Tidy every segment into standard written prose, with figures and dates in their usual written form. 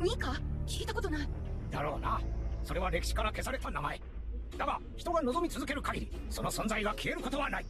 ニカ聞いたことない。だろうな。それは歴史から消された名前。だが、人が望み続ける限り、その存在が消えることはない。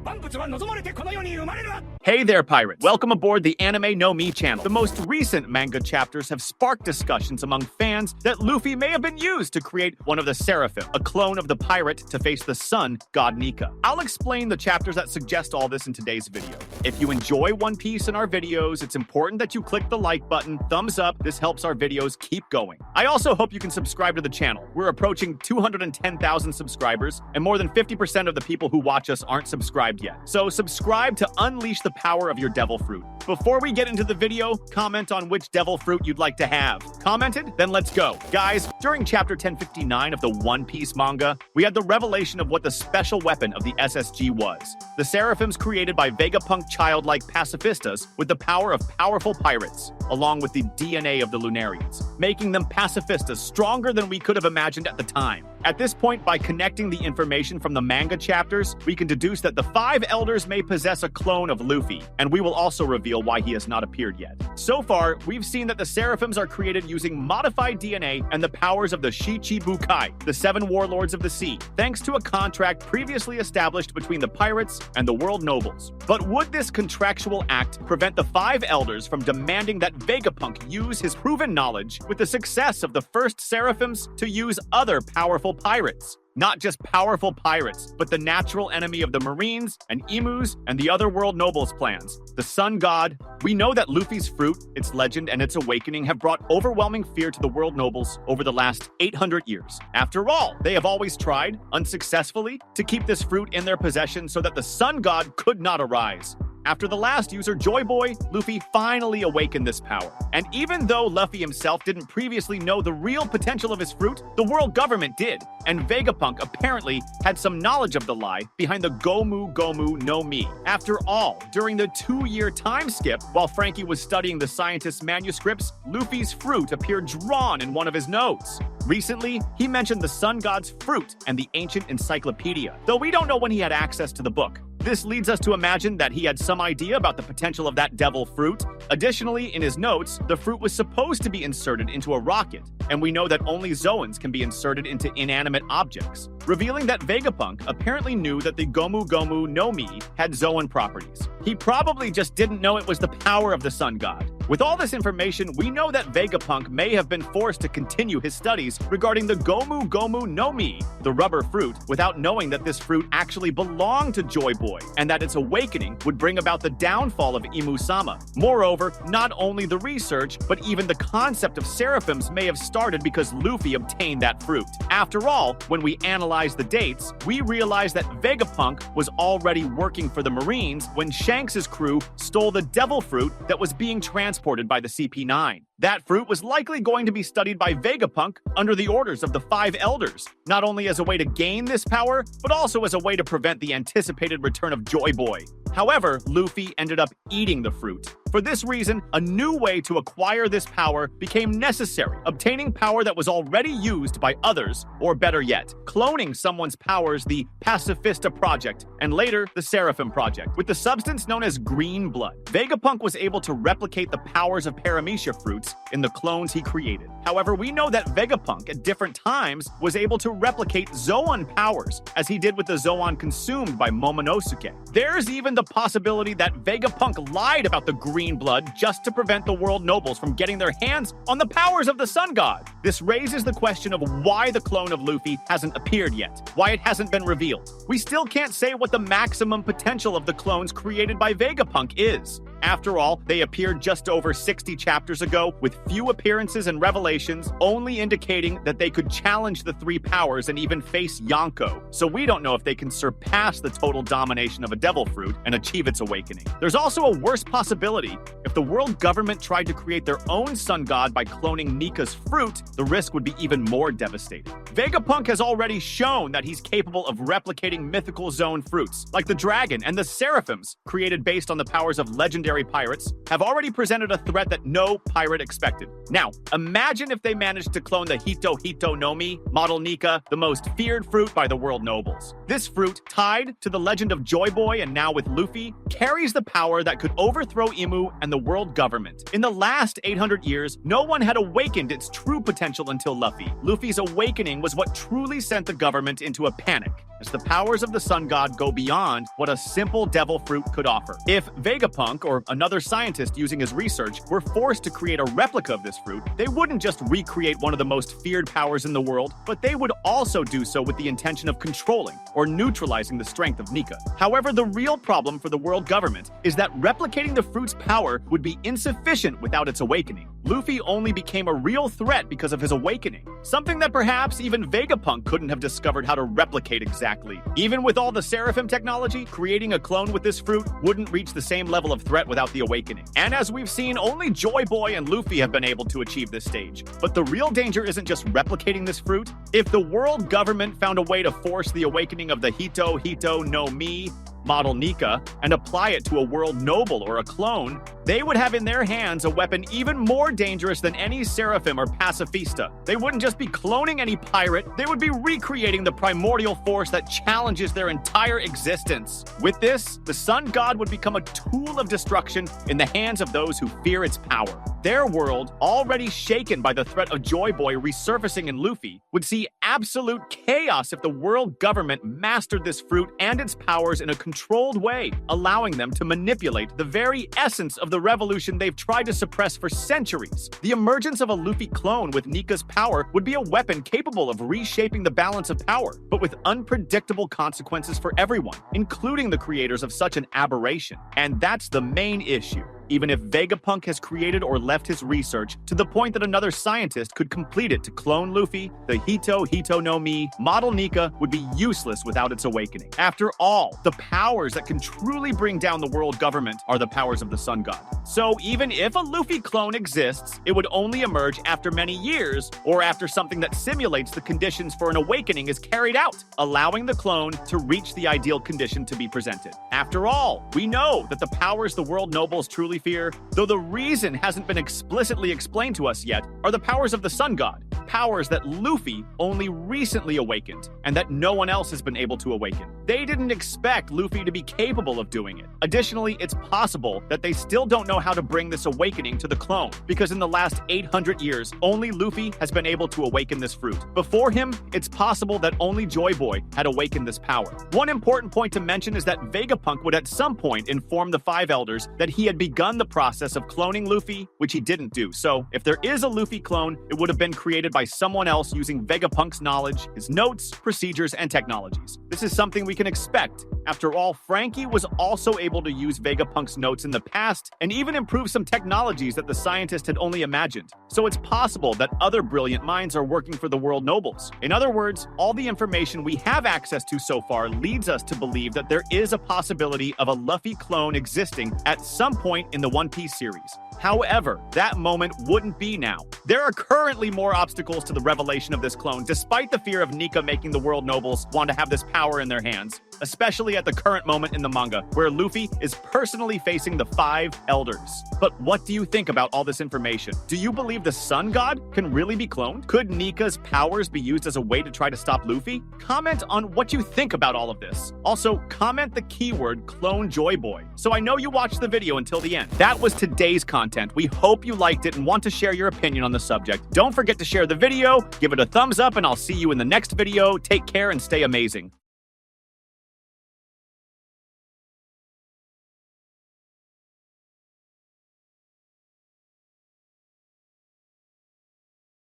万物は望まれてこの世に生まれる。 Hey there, pirates! Welcome aboard the Anime No Mi channel. The most recent manga chapters have sparked discussions among fans that Luffy may have been used to create one of the Seraphim, a clone of the pirate to face the sun god Nika. I'll explain the chapters that suggest all this in today's video. If you enjoy One Piece in our videos, it's important that you click the like button, thumbs up. This helps our videos keep going. I also hope you can subscribe to the channel. We're approaching 210,000 subscribers, and more than 50% of the people who watch us aren't subscribed yet. So subscribe to unleash the power of your devil fruit. Before we get into the video, comment on which devil fruit you'd like to have. Commented? Then let's go. Guys, during chapter 1059 of the One Piece manga, we had the revelation of what the special weapon of the SSG was. The Seraphims created by Vegapunk childlike pacifistas with the power of powerful pirates, along with the DNA of the Lunarians, making them pacifistas stronger than we could have imagined at the time. At this point, by connecting the information from the manga chapters, we can deduce that the 5 elders may possess a clone of Luffy, and we will also reveal why he has not appeared yet. So far, we've seen that the Seraphims are created using modified DNA and the powers of the Shichibukai, the 7 warlords of the sea, thanks to a contract previously established between the pirates and the world nobles. But would this contractual act prevent the 5 elders from demanding that Vegapunk use his proven knowledge with the success of the first Seraphims to use other powerful pirates? Not just powerful pirates, but the natural enemy of the Marines and Emus and the other world nobles' plans, the Sun God. We know that Luffy's fruit, its legend, and its awakening have brought overwhelming fear to the world nobles over the last 800 years. After all, they have always tried, unsuccessfully, to keep this fruit in their possession so that the Sun God could not arise. After the last user, Joy Boy, Luffy finally awakened this power. And even though Luffy himself didn't previously know the real potential of his fruit, the world government did. And Vegapunk apparently had some knowledge of the lie behind the Gomu no Mi. After all, during the 2-year time skip, while Frankie was studying the scientist's manuscripts, Luffy's fruit appeared drawn in one of his notes. Recently, he mentioned the Sun God's fruit and the ancient encyclopedia, though we don't know when he had access to the book. This leads us to imagine that he had some idea about the potential of that devil fruit. Additionally, in his notes, the fruit was supposed to be inserted into a rocket, and we know that only Zoans can be inserted into inanimate objects, revealing that Vegapunk apparently knew that the Gomu no Mi had Zoan properties. He probably just didn't know it was the power of the Sun God. With all this information, we know that Vegapunk may have been forced to continue his studies regarding the Gomu no Mi, the rubber fruit, without knowing that this fruit actually belonged to Joy Boy, and that its awakening would bring about the downfall of Imu-sama. Moreover, not only the research, but even the concept of Seraphims may have started because Luffy obtained that fruit. After all, when we analyze the dates, we realize that Vegapunk was already working for the Marines when Shanks' crew stole the devil fruit that was being transported by the CP9. That fruit was likely going to be studied by Vegapunk under the orders of the 5 elders, not only as a way to gain this power, but also as a way to prevent the anticipated return of Joy Boy. However, Luffy ended up eating the fruit. For this reason, a new way to acquire this power became necessary, obtaining power that was already used by others, or better yet, cloning someone's powers, the Pacifista Project, and later the Seraphim Project. With the substance known as green blood, Vegapunk was able to replicate the powers of Paramecia fruits in the clones he created. However, we know that Vegapunk at different times was able to replicate Zoan powers, as he did with the Zoan consumed by Momonosuke. There's even the possibility that Vegapunk lied about the green blood just to prevent the world nobles from getting their hands on the powers of the Sun God. This raises the question of why the clone of Luffy hasn't appeared yet, why it hasn't been revealed. We still can't say what the maximum potential of the clones created by Vegapunk is. After all, they appeared just over 60 chapters ago, with few appearances and revelations, only indicating that they could challenge the 3 powers and even face Yonko. So we don't know if they can surpass the total domination of a devil fruit and achieve its awakening. There's also a worse possibility. If the world government tried to create their own sun god by cloning Nika's fruit, the risk would be even more devastating. Vegapunk has already shown that he's capable of replicating mythical zone fruits, like the dragon and the Seraphims, created based on the powers of legendary pirates, have already presented a threat that no pirate expected. Now, imagine if they managed to clone the Hito-Hito-no-Mi, model Nika, the most feared fruit by the world nobles. This fruit, tied to the legend of Joy Boy and now with Luffy, carries the power that could overthrow Imu and the world government. In the last 800 years, no one had awakened its true potential until Luffy. Luffy's awakening was what truly sent the government into a panic, as the powers of the sun god go beyond what a simple devil fruit could offer. If Vegapunk, or another scientist using his research, were forced to create a replica of this fruit, they wouldn't just recreate one of the most feared powers in the world, but they would also do so with the intention of controlling or neutralizing the strength of Nika. However, the real problem for the world government is that replicating the fruit's power would be insufficient without its awakening. Luffy only became a real threat because of his awakening, something that perhaps even Vegapunk couldn't have discovered how to replicate exactly. Even with all the Seraphim technology, creating a clone with this fruit wouldn't reach the same level of threat without the awakening. And as we've seen, only Joy Boy and Luffy have been able to achieve this stage. But the real danger isn't just replicating this fruit. If the world government found a way to force the awakening of the Hito-Hito-no-Mi, model Nika, and apply it to a world noble or a clone, they would have in their hands a weapon even more dangerous than any Seraphim or Pacifista. They wouldn't just be cloning any pirate, they would be recreating the primordial force that challenges their entire existence. With this, the sun god would become a tool of destruction in the hands of those who fear its power. Their world, already shaken by the threat of Joy Boy resurfacing in Luffy, would see absolute chaos if the world government mastered this fruit and its powers in a controlled way, allowing them to manipulate the very essence of the revolution they've tried to suppress for centuries. The emergence of a Luffy clone with Nika's power would be a weapon capable of reshaping the balance of power, but with unpredictable consequences for everyone, including the creators of such an aberration. And that's the main issue. Even if Vegapunk has created or left his research to the point that another scientist could complete it to clone Luffy, the Hito-Hito-no-Mi model Nika would be useless without its awakening. After all, the powers that can truly bring down the world government are the powers of the sun god. So even if a Luffy clone exists, it would only emerge after many years, or after something that simulates the conditions for an awakening is carried out, allowing the clone to reach the ideal condition to be presented. After all, we know that the powers the world nobles truly fear, though the reason hasn't been explicitly explained to us yet, are the powers of the sun god, powers that Luffy only recently awakened, and that no one else has been able to awaken. They didn't expect Luffy to be capable of doing it. Additionally, it's possible that they still don't know how to bring this awakening to the clone, because in the last 800 years, only Luffy has been able to awaken this fruit. Before him, it's possible that only Joy Boy had awakened this power. One important point to mention is that Vegapunk would at some point inform the Five Elders that he had begun the process of cloning Luffy, which he didn't do. So, if there is a Luffy clone, it would have been created by someone else using Vegapunk's knowledge, his notes, procedures, and technologies. This is something we can expect. After all, Frankie was also able to use Vegapunk's notes in the past and even improve some technologies that the scientist had only imagined. So it's possible that other brilliant minds are working for the world nobles. In other words, all the information we have access to so far leads us to believe that there is a possibility of a Luffy clone existing at some point in the One Piece series. However, that moment wouldn't be now. There are currently more obstacles to the revelation of this clone, despite the fear of Nika making the world nobles want to have this power in their hands, especially at the current moment in the manga, where Luffy is personally facing the Five Elders. But what do you think about all this information? Do you believe the Sun God can really be cloned? Could Nika's powers be used as a way to try to stop Luffy? Comment on what you think about all of this. Also, comment the keyword Clone Joy Boy, so I know you watched the video until the end. That was today's content. We hope you liked it and want to share your opinion on the subject. Don't forget to share the video, give it a thumbs up, and I'll see you in the next video. Take care and stay amazing.